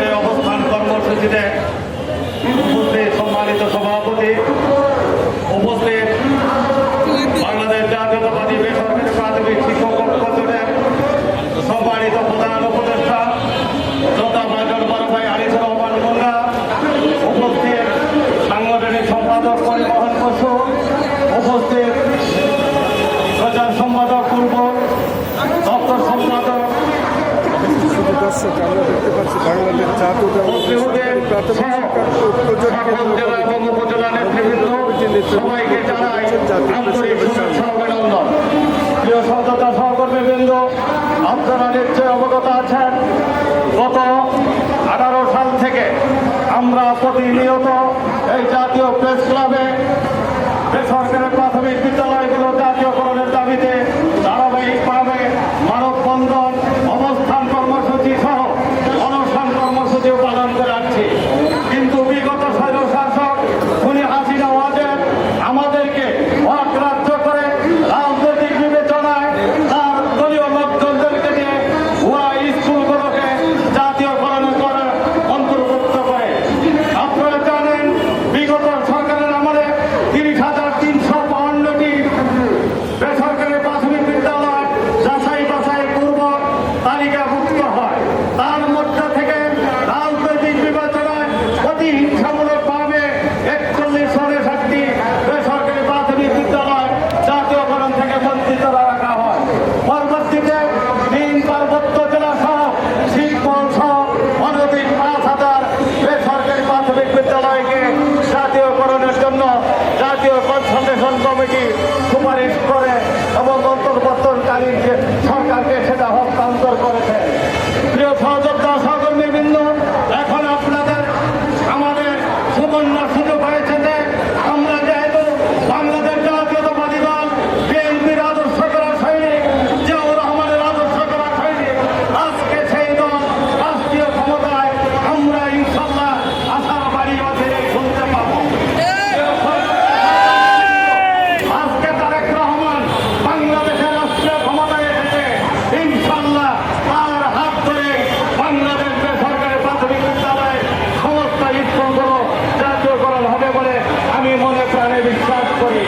আজকের এই অবস্থান কর্মসূচিতে উপস্থিত সম্মানিত সভাপতি, উপস্থিত বাংলাদেশ জাতীয়তাবাদী বেসরকারি প্রাথমিক শিক্ষক ঐক্যজোটের সম্মানিত প্রধান উপদেষ্টা শ্রদ্ধা ভাজন বড় ভাই আনিসুর রহমান মোল্লা, উপস্থিত সাংগঠনিক সম্পাদক পরিবহন বসু, উপস্থিত প্রচার সম্পাদক পূর্ব দপ্তর সম্পাদক, দর্শক আমরা দেখতে পাচ্ছি বাংলাদেশ জাতীয়তাবাদী প্রাথমিক জেলা এবং উপজেলা নেতৃবৃন্দ সবাইকে জানাই আন্তরিক শুভেচ্ছা অভিনন্দন। প্রিয় সহযোদ্ধা সহকর্মীবৃন্দ, আপনারা নিশ্চয় অবগত আছেন, গত 18 সাল থেকে আমরা প্রতিনিয়ত এই জাতীয় প্রেস ক্লাবে বেসরকারি প্রাথমিক বিদ্যালয়গুলো জাতীয়করণের দাবিতে ধারাবাহিকভাবে মানববন্ধন, অবস্থান কর্মসূচি সহ অনশন কর্মসূচিও পালন করে আসছি। কিন্তু বিগত স্বৈরশাসক খুনি হাসিনা ওয়াজেদ আমাদেরকে অগ্রাহ্য করে রাজনৈতিক বিবেচনায় তার দলীয় লোকজনদেরকে নিয়ে ভুয়া স্কুলগুলোকে জাতীয়করণ করে অন্তর্ভুক্ত করে। আপনারা জানেন, বিগত সরকারের আমলে 30,352টি বেসরকারি প্রাথমিক বিদ্যালয় যাচাই বাছাই পূর্বক তালিকাভুক্ত হয়। তার মধ্যে থেকে রাজনৈতিক বিবেচনায় প্রতিহিংসামূলকভাবে 41-62টি বেসরকারি প্রাথমিক বিদ্যালয় জাতীয়করণ থেকে বঞ্চিত রাখা হয়। পরবর্তীতে 3 পার্বত্য জেলা সহ শিবমহল সহ অনধিক 5,000 বেসরকারি প্রাথমিক বিদ্যালয়কে জাতীয়করণের জন্য জাতীয় কনসালটেশন কমিটি সুপারিশ করে এবং অন্তর্বর্তীকালীন সরকারকে সেটা হস্তান্তর করেছে। প্রিয় সহযোদ্ধা সহকর্মীবৃন্দ, এখন আপনাদের আমাদের সুবর্ণ সুযোগ হয়েছে যে আমরা যেহেতু বাংলাদেশ জাতীয়তাবাদী দল বিএনপির আদর্শ করা সৈনিক, জিয়াউর রহমানের আদর্শ করা সৈনিক, আজকে সেই দল রাষ্ট্রীয় ক্ষমতায় আমরা ইনশাল্লাহ আশার বাড়ি অধীনে শুনতে পাবো। আজকে তারেক রহমান বাংলাদেশের রাষ্ট্রীয় ক্ষমতায় এসেছে, ইনশাল্লাহ তার হাত ধরে বাংলাদেশ বেসরকারি প্রাথমিক বিদ্যালয়ে সমস্ত স্কুলগুলো জাতীয়করণ হবে বলে আমি মনে প্রাণে বিশ্বাস করি।